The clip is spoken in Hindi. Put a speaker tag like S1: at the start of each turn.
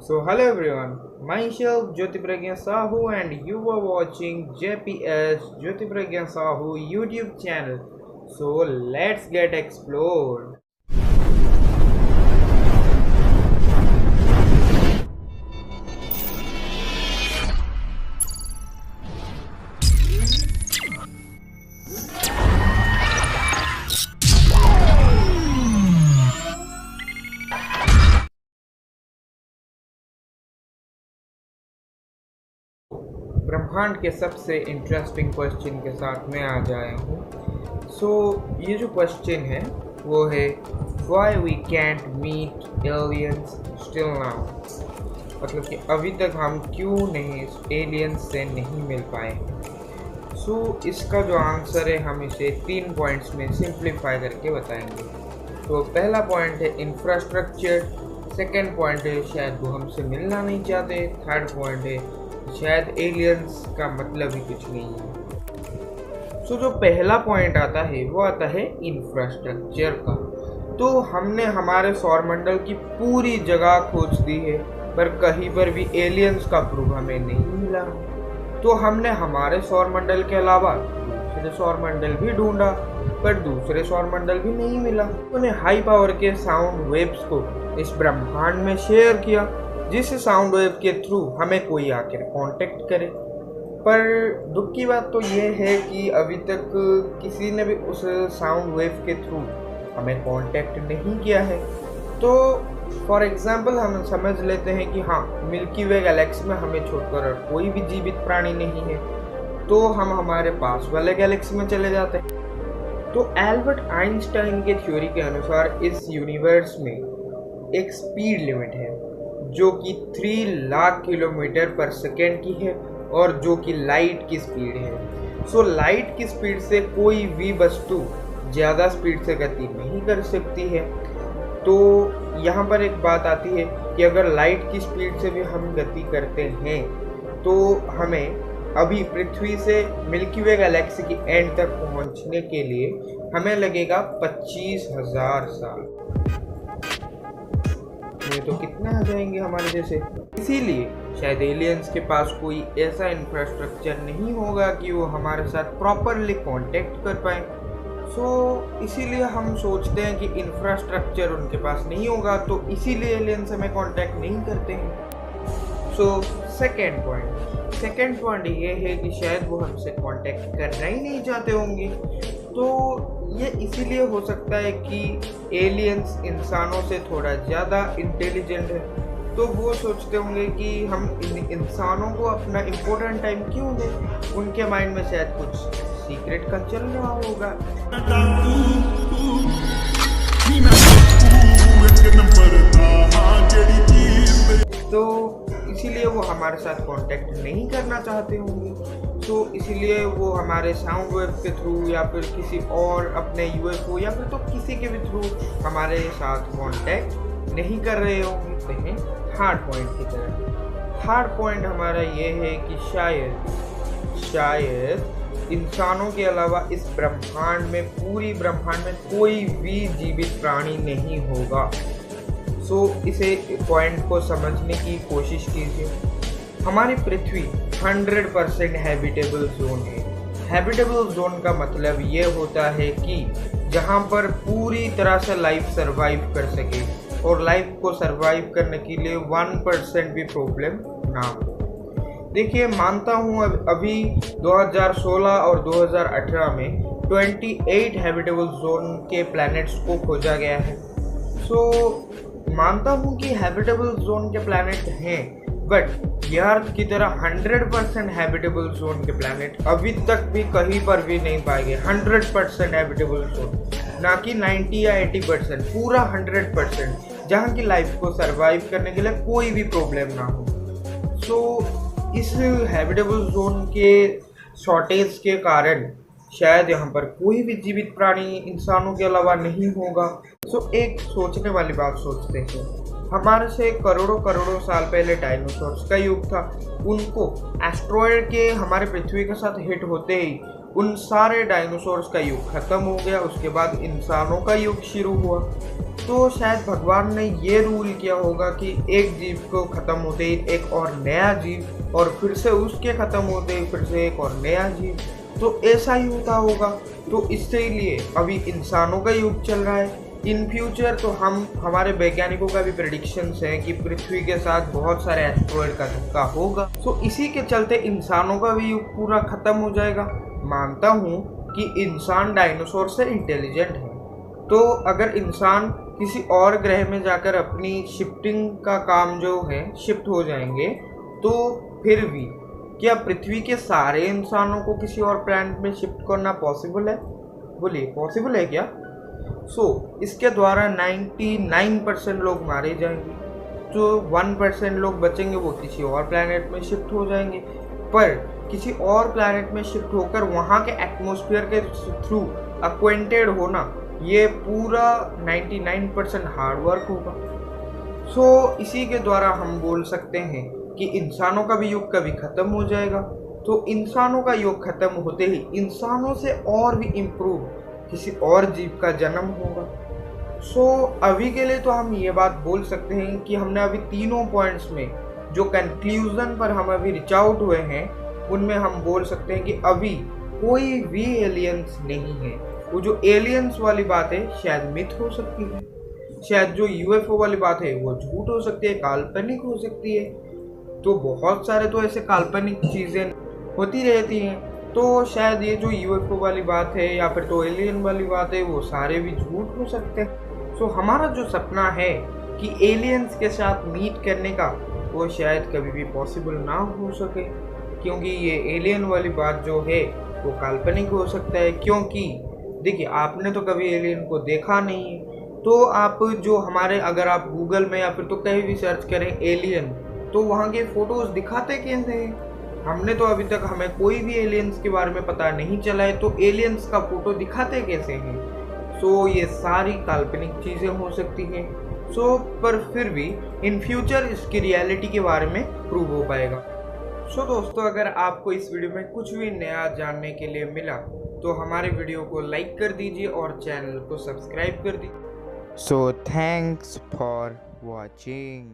S1: So hello everyone, myself Jyoti Pragya Sahu and you are watching JPS Jyoti Pragya Sahu YouTube channel. So let's get explored. ब्रह्मांड के सबसे इंटरेस्टिंग क्वेश्चन के साथ मैं आ जाया हूँ। ये जो क्वेश्चन है वो है why we can't meet aliens still now, मतलब कि अभी तक हम क्यों नहीं एलियंस से नहीं मिल पाए। इसका जो आंसर है हम इसे 3 पॉइंट्स में सिंप्लीफाई करके बताएंगे। तो पहला पॉइंट है इंफ्रास्ट्रक्चर, सेकेंड पॉइंट है शायद वो हमसे मिलना नहीं चाहते, थर्ड पॉइंट है शायद एलियंस का मतलब ही कुछ नहीं है। जो पहला पॉइंट आता है वो आता है इंफ्रास्ट्रक्चर का। तो हमने हमारे सौरमंडल की पूरी जगह खोज दी है पर कहीं पर भी एलियंस का प्रूफ हमें नहीं मिला। तो हमने हमारे सौरमंडल के अलावा दूसरे सौरमंडल भी ढूंढा पर दूसरे सौरमंडल भी नहीं मिला। उन्हें हाई पावर के साउंड वेव्स को इस ब्रह्मांड में शेयर किया जिस साउंड वेव के थ्रू हमें कोई आकर कांटेक्ट करे। पर दुख की बात तो ये है कि अभी तक किसी ने भी उस साउंड वेव के थ्रू हमें कांटेक्ट नहीं किया है। तो फॉर एग्जांपल हम समझ लेते हैं कि हाँ, मिल्की वे गैलेक्सी में हमें छोड़कर कोई भी जीवित प्राणी नहीं है, तो हम हमारे पास वाले गैलेक्सी में चले जाते हैं। तो एल्बर्ट आइंस्टाइन के थ्योरी के अनुसार इस यूनिवर्स में एक स्पीड लिमिट है जो कि 3 लाख किलोमीटर पर सेकेंड की है और जो कि लाइट की स्पीड है। लाइट की स्पीड से कोई भी वस्तु ज़्यादा स्पीड से गति नहीं कर सकती है। तो यहाँ पर एक बात आती है कि अगर लाइट की स्पीड से भी हम गति करते हैं तो हमें अभी पृथ्वी से मिल्की वे गैलेक्सी की एंड तक पहुँचने के लिए हमें लगेगा 25,000 साल। तो कितने आ जाएंगे हमारे जैसे। इसीलिए शायद एलियंस के पास कोई ऐसा इंफ्रास्ट्रक्चर नहीं होगा कि वो हमारे साथ प्रॉपरली कांटेक्ट कर पाए। इसीलिए हम सोचते हैं कि इंफ्रास्ट्रक्चर उनके पास नहीं होगा तो इसीलिए एलियंस हमें कांटेक्ट नहीं करते हैं। सेकेंड पॉइंट ये है कि शायद वो हमसे कांटेक्ट करना ही नहीं चाहते होंगे। तो ये इसीलिए हो सकता है कि एलियंस इंसानों से थोड़ा ज़्यादा इंटेलिजेंट है, तो वो सोचते होंगे कि हम इंसानों को अपना इम्पोर्टेंट टाइम क्यों दें। उनके माइंड में शायद कुछ सीक्रेट का चल रहा होगा। तो इसीलिए वो हमारे साथ कांटेक्ट नहीं करना चाहते होंगे। इसीलिए वो हमारे साउंड वेव के थ्रू या फिर किसी और अपने यूएफओ या फिर तो किसी के भी थ्रू हमारे साथ कांटेक्ट नहीं कर रहे होंगे। थर्ड पॉइंट की तरह थर्ड पॉइंट हमारा ये है कि शायद इंसानों के अलावा इस ब्रह्मांड में पूरी ब्रह्मांड में कोई भी जीवित प्राणी नहीं होगा। इसे पॉइंट को समझने की कोशिश कीजिए। हमारी पृथ्वी 100% हैबिटेबल जोन है। हैबिटेबल जोन का मतलब ये होता है कि जहाँ पर पूरी तरह से लाइफ सरवाइव कर सके और लाइफ को सरवाइव करने के लिए 1% भी प्रॉब्लम ना हो। देखिए, मानता हूँ अभी 2016 और 2018 में 28 हैबिटेबल जोन के प्लैनेट्स को खोजा गया है। मानता हूँ कि हैबिटेबल जोन के प्लैनेट हैं, बट अर्थ की तरह 100% हैबिटेबल जोन के प्लैनेट अभी तक भी कहीं पर भी नहीं पाए गए। 100% हैबिटेबल जोन, ना कि 90 या 80%, पूरा 100% जहाँ की लाइफ को सरवाइव करने के लिए कोई भी प्रॉब्लम ना हो। इस हैबिटेबल जोन के शॉर्टेज के कारण शायद यहाँ पर कोई भी जीवित प्राणी इंसानों के अलावा नहीं होगा। एक सोचने वाली बात सोचते हैं, हमारे से करोड़ों साल पहले डायनासोर्स का युग था। उनको एस्ट्रॉयड के हमारे पृथ्वी के साथ हिट होते ही उन सारे डायनासोर्स का युग खत्म हो गया, उसके बाद इंसानों का युग शुरू हुआ। तो शायद भगवान ने ये रूल किया होगा कि एक जीव को खत्म होते ही एक और नया जीव, और फिर से उसके खत्म होते ही फिर से एक और नया जीव, तो ऐसा ही होता होगा। तो इससे लिए अभी इंसानों का युग चल रहा है। इन फ्यूचर तो हमारे वैज्ञानिकों का भी प्रेडिक्शंस है कि पृथ्वी के साथ बहुत सारे एस्ट्रॉयड का धक्का होगा। तो इसी के चलते इंसानों का भी युग पूरा खत्म हो जाएगा। मानता हूँ कि इंसान डायनासोर से इंटेलिजेंट है, तो अगर इंसान किसी और ग्रह में जाकर अपनी शिफ्टिंग का काम जो है शिफ्ट हो जाएंगे, तो फिर भी क्या पृथ्वी के सारे इंसानों को किसी और प्लैनेट में शिफ्ट करना पॉसिबल है? बोलिए, पॉसिबल है क्या? इसके द्वारा 99% लोग मारे जाएंगे, जो 1% लोग बचेंगे वो किसी और प्लैनेट में शिफ्ट हो जाएंगे। पर किसी और प्लैनेट में शिफ्ट होकर वहाँ के एटमॉस्फेयर के थ्रू अक्वेंटेड होना, ये पूरा 99% हार्ड वर्क होगा। इसी के द्वारा हम बोल सकते हैं कि इंसानों का भी युग कभी खत्म हो जाएगा। तो इंसानों का युग खत्म होते ही इंसानों से और भी इम्प्रूव किसी और जीव का जन्म होगा। अभी के लिए तो हम ये बात बोल सकते हैं कि हमने अभी तीनों पॉइंट्स में जो कंक्लूजन पर हम अभी रीच आउट हुए हैं, उनमें हम बोल सकते हैं कि अभी कोई भी एलियंस नहीं है। वो जो एलियंस वाली बात है शायद मिथ हो सकती है, शायद जो यूएफओ वाली बात है वो झूठ हो सकती है, काल्पनिक हो सकती है। तो बहुत सारे तो ऐसे काल्पनिक चीज़ें होती रहती हैं। तो शायद ये जो यूएफओ वाली बात है या फिर तो एलियन वाली बात है, वो सारे भी झूठ हो सकते हैं। हमारा जो सपना है कि एलियंस के साथ मीट करने का, वो शायद कभी भी पॉसिबल ना हो सके, क्योंकि ये एलियन वाली बात जो है वो काल्पनिक हो सकता है। क्योंकि देखिए, आपने तो कभी एलियन को देखा नहीं है, तो आप जो हमारे, अगर आप गूगल में या फिर तो कहीं भी सर्च करें एलियन, तो वहाँ के फोटोज दिखाते कैसे हैं? हमने तो अभी तक, हमें कोई भी एलियंस के बारे में पता नहीं चला है, तो एलियंस का फोटो दिखाते कैसे हैं? ये सारी काल्पनिक चीज़ें हो सकती हैं। पर फिर भी इन फ्यूचर इसकी रियलिटी के बारे में प्रूव हो पाएगा। दोस्तों, अगर आपको इस वीडियो में कुछ भी नया जानने के लिए मिला, तो हमारे वीडियो को लाइक कर दीजिए और चैनल को सब्सक्राइब कर दीजिए। Thanks for watching.